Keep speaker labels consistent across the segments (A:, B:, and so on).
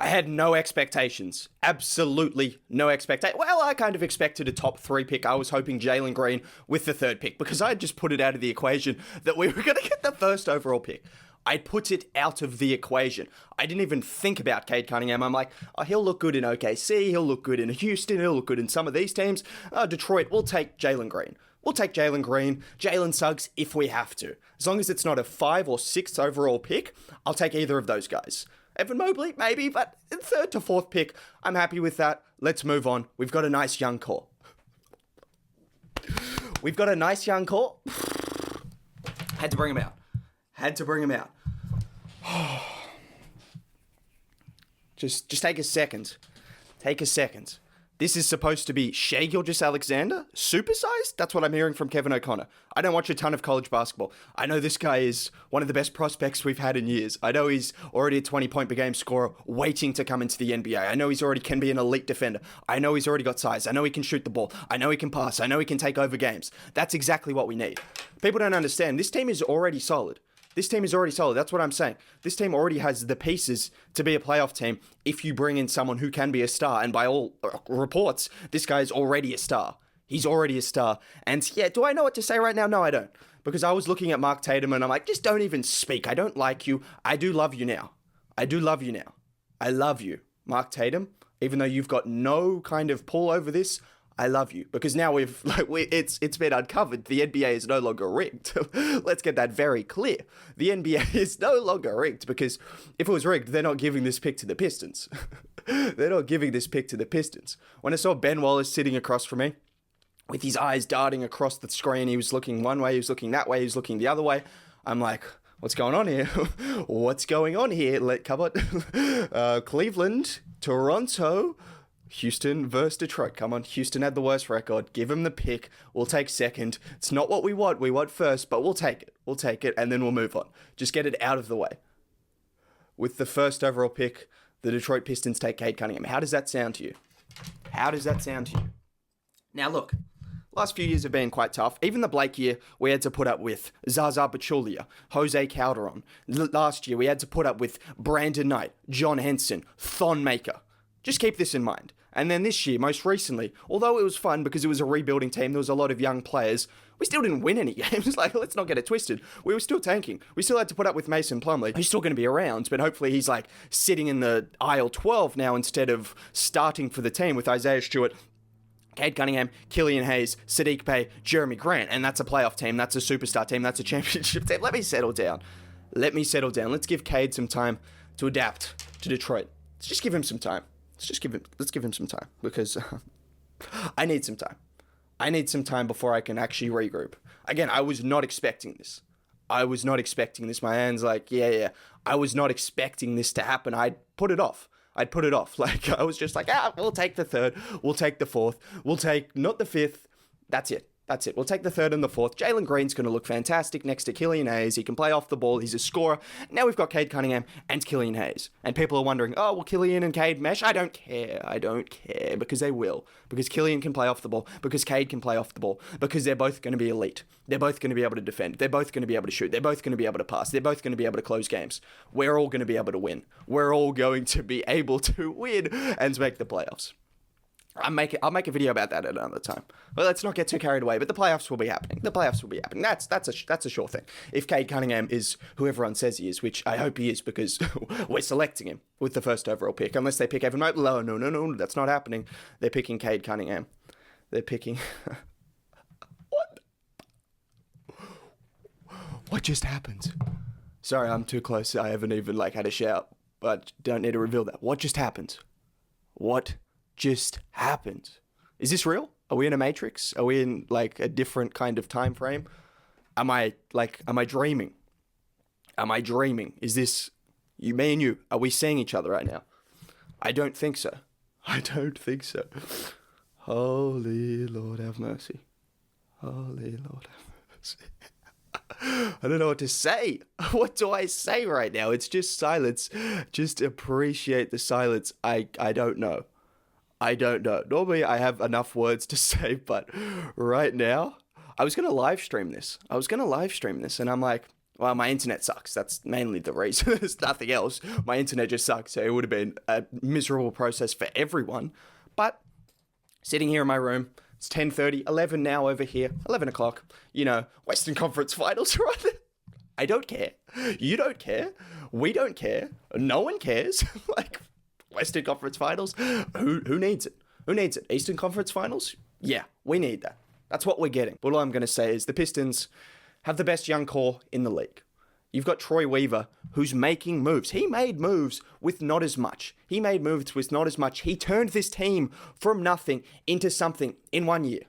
A: I had no expectations. Absolutely no expectation. Well, I kind of expected a top 3 pick. I was hoping Jalen Green with the 3rd pick because I had just put it out of the equation that we were going to get the 1st overall pick. I put it out of the equation. I didn't even think about Cade Cunningham. I'm like, oh, he'll look good in OKC. He'll look good in Houston. He'll look good in some of these teams. Detroit, we'll take Jalen Green. We'll take Jalen Green, Jalen Suggs if we have to. As long as it's not a 5th or 6th overall pick, I'll take either of those guys. Evan Mobley, maybe, but 3rd to 4th pick, I'm happy with that. Let's move on. We've got a nice young core. Had to bring him out. Just take a second. This is supposed to be Shai Gilgeous-Alexander, supersized? That's what I'm hearing from Kevin O'Connor. I don't watch a ton of college basketball. I know this guy is one of the best prospects we've had in years. I know he's already a 20-point per game scorer waiting to come into the NBA. I know he's already can be an elite defender. I know he's already got size. I know he can shoot the ball. I know he can pass. I know he can take over games. That's exactly what we need. People don't understand. This team is already solid. That's what I'm saying. This team already has the pieces to be a playoff team if you bring in someone who can be a star. And by all reports, this guy is already a star. He's already a star. And yeah, do I know what to say right now? No, I don't. Because I was looking at Mark Tatum and I'm like, just don't even speak. I don't like you. I do love you now. I love you, Mark Tatum. Even though you've got no kind of pull over this, I love you, because now it's been uncovered. The NBA is no longer rigged. Let's get that very clear. The NBA is no longer rigged, because if it was rigged, they're not giving this pick to the Pistons. When I saw Ben Wallace sitting across from me, with his eyes darting across the screen, he was looking one way, he was looking that way, he was looking the other way. I'm like, what's going on here? Come on. Cleveland, Toronto, Houston versus Detroit. Come on, Houston had the worst record. Give him the pick. We'll take 2nd. It's not what we want. We want 1st, but we'll take it, and then we'll move on. Just get it out of the way. With the 1st overall pick, the Detroit Pistons take Cade Cunningham. How does that sound to you? Now, look, last few years have been quite tough. Even the Blake year, we had to put up with Zaza Pachulia, Jose Calderon. Last year, we had to put up with Brandon Knight, John Henson, Thon Maker. Just keep this in mind. And then this year, most recently, although it was fun because it was a rebuilding team, there was a lot of young players, we still didn't win any games. Let's not get it twisted. We were still tanking. We still had to put up with Mason Plumlee, who's still going to be around, but hopefully he's sitting in the aisle 12 now instead of starting for the team with Isaiah Stewart, Cade Cunningham, Killian Hayes, Sadiq Bey, Jeremy Grant. And that's a playoff team. That's a superstar team. That's a championship team. Let me settle down. Let's give Cade some time to adapt to Detroit. Let's just give him some time. Let's give him some time, because I need some time. I need some time before I can actually regroup. Again, I was not expecting this. My hand's yeah. I was not expecting this to happen. I'd put it off. I was just we'll take the 3rd. We'll take the 4th. We'll take not the 5th. That's it. We'll take the 3rd and the 4th. Jalen Green's going to look fantastic next to Killian Hayes. He can play off the ball. He's a scorer. Now we've got Cade Cunningham and Killian Hayes. And people are wondering, will Killian and Cade mesh? I don't care, because they will. Because Killian can play off the ball. Because Cade can play off the ball. Because they're both going to be elite. They're both going to be able to defend. They're both going to be able to shoot. They're both going to be able to pass. They're both going to be able to close games. We're all going to be able to win. We're all going to be able to win and make the playoffs. I'll make a video about that at another time. Well, let's not get too carried away, but the playoffs will be happening. That's a sure thing. If Cade Cunningham is who everyone says he is, which I hope he is, because we're selecting him with the 1st overall pick, unless they pick Evan Mobley. No, that's not happening. They're picking Cade Cunningham. They're picking... What just happened? Sorry, I'm too close. I haven't even had a shout, but don't need to reveal that. What just happened? Is this real? Are we in a matrix? Are we in a different kind of time frame? Am I dreaming? Is this me and you? Are we seeing each other right now? I don't think so. Holy Lord have mercy. I don't know what to say. What do I say right now? It's just silence. Just appreciate the silence. I don't know. Normally I have enough words to say, but right now, I was going to live stream this. And I'm like, Well, my internet sucks. That's mainly the reason. There's nothing else. My internet just sucks. So it would have been a miserable process for everyone. But sitting here in my room, it's 10:30, 11 now over here, 11 o'clock. Western Conference Finals, right? I don't care. You don't care. We don't care. No one cares. Western Conference Finals, who needs it? Who needs it? Eastern Conference Finals? Yeah, we need that. That's what we're getting. But all I'm going to say is the Pistons have the best young core in the league. You've got Troy Weaver, who's making moves. He made moves with not as much. He turned this team from nothing into something in 1 year.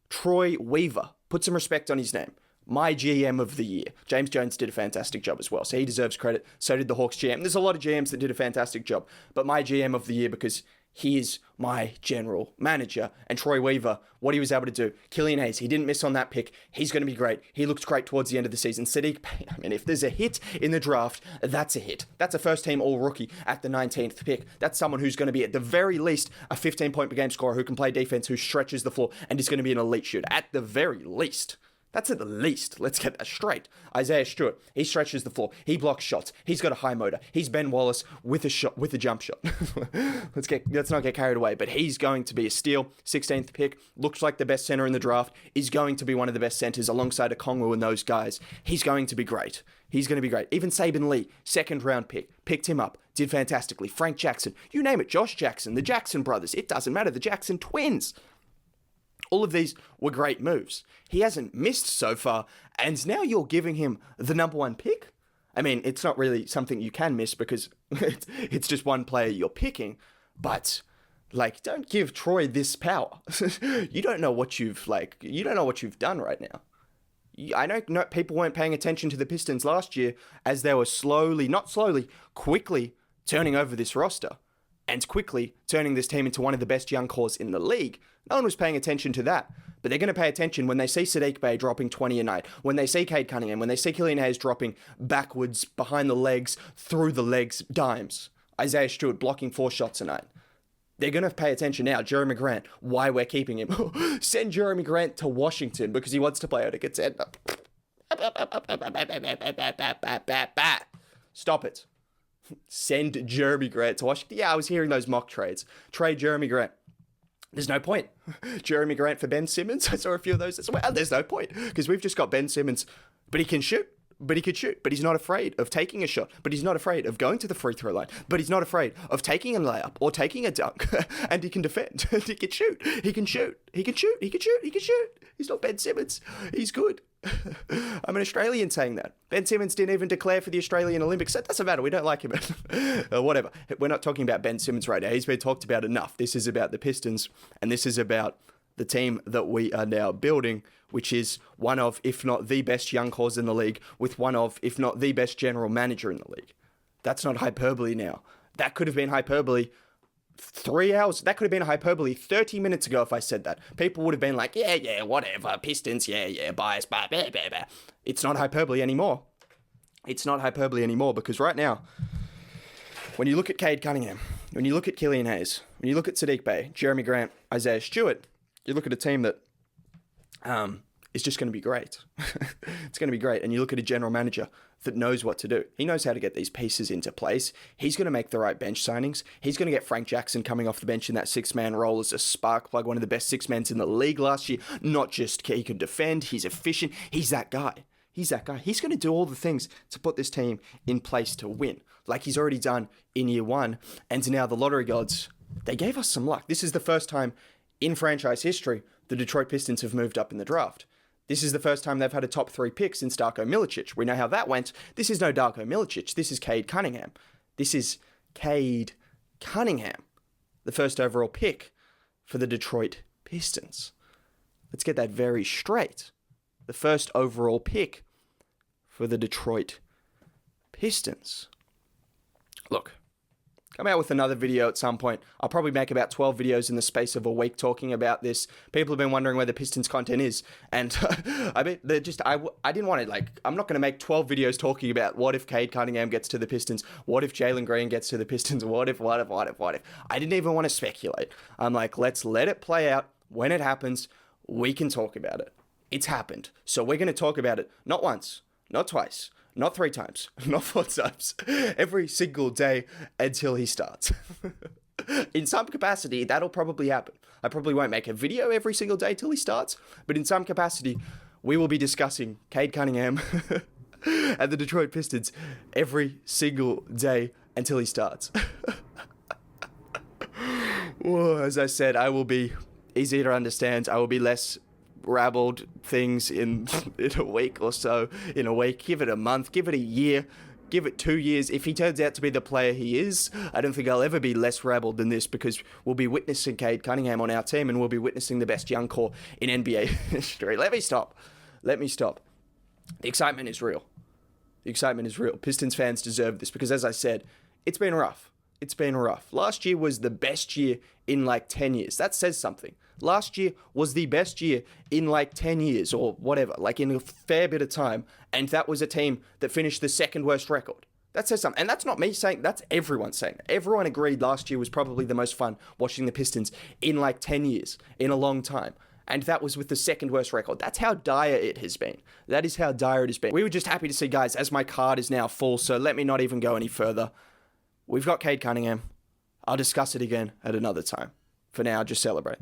A: Troy Weaver. Put some respect on his name. My GM of the year. James Jones did a fantastic job as well, so he deserves credit. So did the Hawks GM. There's a lot of GMs that did a fantastic job, but my GM of the year because he is my general manager. And Troy Weaver, what he was able to do. Killian Hayes, he didn't miss on that pick. He's going to be great. He looked great towards the end of the season. Saddiq Bey, if there's a hit in the draft, that's a hit. That's a first-team all-rookie at the 19th pick. That's someone who's going to be, at the very least, a 15-point-per-game scorer who can play defense, who stretches the floor, and is going to be an elite shooter. At the very least. That's at the least. Let's get that straight. Isaiah Stewart, he stretches the floor. He blocks shots. He's got a high motor. He's Ben Wallace with a jump shot. Let's not get carried away. But he's going to be a steal. 16th pick. Looks like the best center in the draft. Is going to be one of the best centers alongside a Kongwu and those guys. He's going to be great. Even Saban Lee, second round pick. Picked him up. Did fantastically. Frank Jackson. You name it. Josh Jackson. The Jackson brothers. It doesn't matter. The Jackson twins. All of these were great moves. He hasn't missed so far, and now you're giving him the number one pick? I mean, it's not really something you can miss because it's just one player you're picking, but don't give Troy this power. You don't know what you've done right now. I know people weren't paying attention to the Pistons last year as they were quickly turning over this roster and quickly turning this team into one of the best young cores in the league. No one was paying attention to that. But they're going to pay attention when they see Saddiq Bey dropping 20 a night, when they see Cade Cunningham, when they see Killian Hayes dropping backwards, behind the legs, through the legs, dimes. Isaiah Stewart blocking 4 shots a night. They're going to pay attention now. Jeremy Grant, why we're keeping him. Send Jeremy Grant to Washington because he wants to play out a contender. Stop it. Send Jeremy Grant to Washington. Yeah, I was hearing those mock trades. Trade Jeremy Grant. There's no point. Jeremy Grant for Ben Simmons. I saw a few of those as well. There's no point because we've just got Ben Simmons, but he can shoot. But he could shoot. But he's not afraid of taking a shot. But he's not afraid of going to the free throw line. But he's not afraid of taking a layup or taking a dunk. And he can defend. He can shoot. He can shoot. He can shoot. He can shoot. He can shoot. He's not Ben Simmons. He's good. I'm an Australian saying that. Ben Simmons didn't even declare for the Australian Olympics. That doesn't matter. We don't like him. Whatever. We're not talking about Ben Simmons right now. He's been talked about enough. This is about the Pistons. And this is about the team that we are now building, which is one of, if not the best young cores in the league, with one of, if not the best general manager in the league. That's not hyperbole now. That could have been hyperbole 3 hours. That could have been hyperbole 30 minutes ago if I said that. People would have been like, yeah, whatever, Pistons, yeah, bias, blah, blah, blah, blah. It's not hyperbole anymore. It's not hyperbole anymore because right now, when you look at Cade Cunningham, when you look at Killian Hayes, when you look at Saddiq Bey, Jeremy Grant, Isaiah Stewart, you look at a team that is just going to be great. It's going to be great. And you look at a general manager that knows what to do. He knows how to get these pieces into place. He's going to make the right bench signings. He's going to get Frank Jackson coming off the bench in that 6-man role as a spark plug, one of the best 6-mans in the league last year. Not just he can defend, he's efficient. He's that guy. He's going to do all the things to put this team in place to win, like he's already done in year 1. And now the lottery gods, they gave us some luck. This is the first time in franchise history the Detroit Pistons have moved up in the draft. This is the first time they've had a top 3 pick since Darko Milicic. We know how that went. This is no Darko Milicic. This is Cade Cunningham. This is Cade Cunningham, the first overall pick for the Detroit Pistons. Let's get that very straight. The first overall pick for the Detroit Pistons. Look, come out with another video at some point. I'll probably make about 12 videos in the space of a week talking about this. People have been wondering where the Pistons content is. And I mean, I didn't want to, I'm not going to make 12 videos talking about what if Cade Cunningham gets to the Pistons? What if Jalen Green gets to the Pistons? What if? I didn't even want to speculate. I'm like, let's let it play out. When it happens, we can talk about it. It's happened. So we're going to talk about it not once, not twice, Not 3 times, not 4 times. Every single day until he starts. In some capacity, that'll probably happen. I probably won't make a video every single day till he starts, but in some capacity, we will be discussing Cade Cunningham and the Detroit Pistons every single day until he starts. Whoa, as I said, I will be easier to understand. I will be less rabbled things in a week or so. In a week, give it a month, give it a year, give it 2 years. If he turns out to be the player he is, I don't think I'll ever be less rabbled than this, because we'll be witnessing Cade Cunningham on our team, and we'll be witnessing the best young core in NBA history. Let me stop. The excitement is real. Pistons fans deserve this, because as I said, it's been rough. Last year was the best year in like 10 years. That says something. Last year was the best year in like 10 years or whatever, like in a fair bit of time. And that was a team that finished the second worst record. That says something. And that's not me saying, that's everyone saying. Everyone agreed last year was probably the most fun watching the Pistons in like 10 years, in a long time. And that was with the second worst record. That's how dire it has been. That is how dire it has been. We were just happy to see, guys, as my card is now full, so let me not even go any further. We've got Cade Cunningham. I'll discuss it again at another time. For now, just celebrate.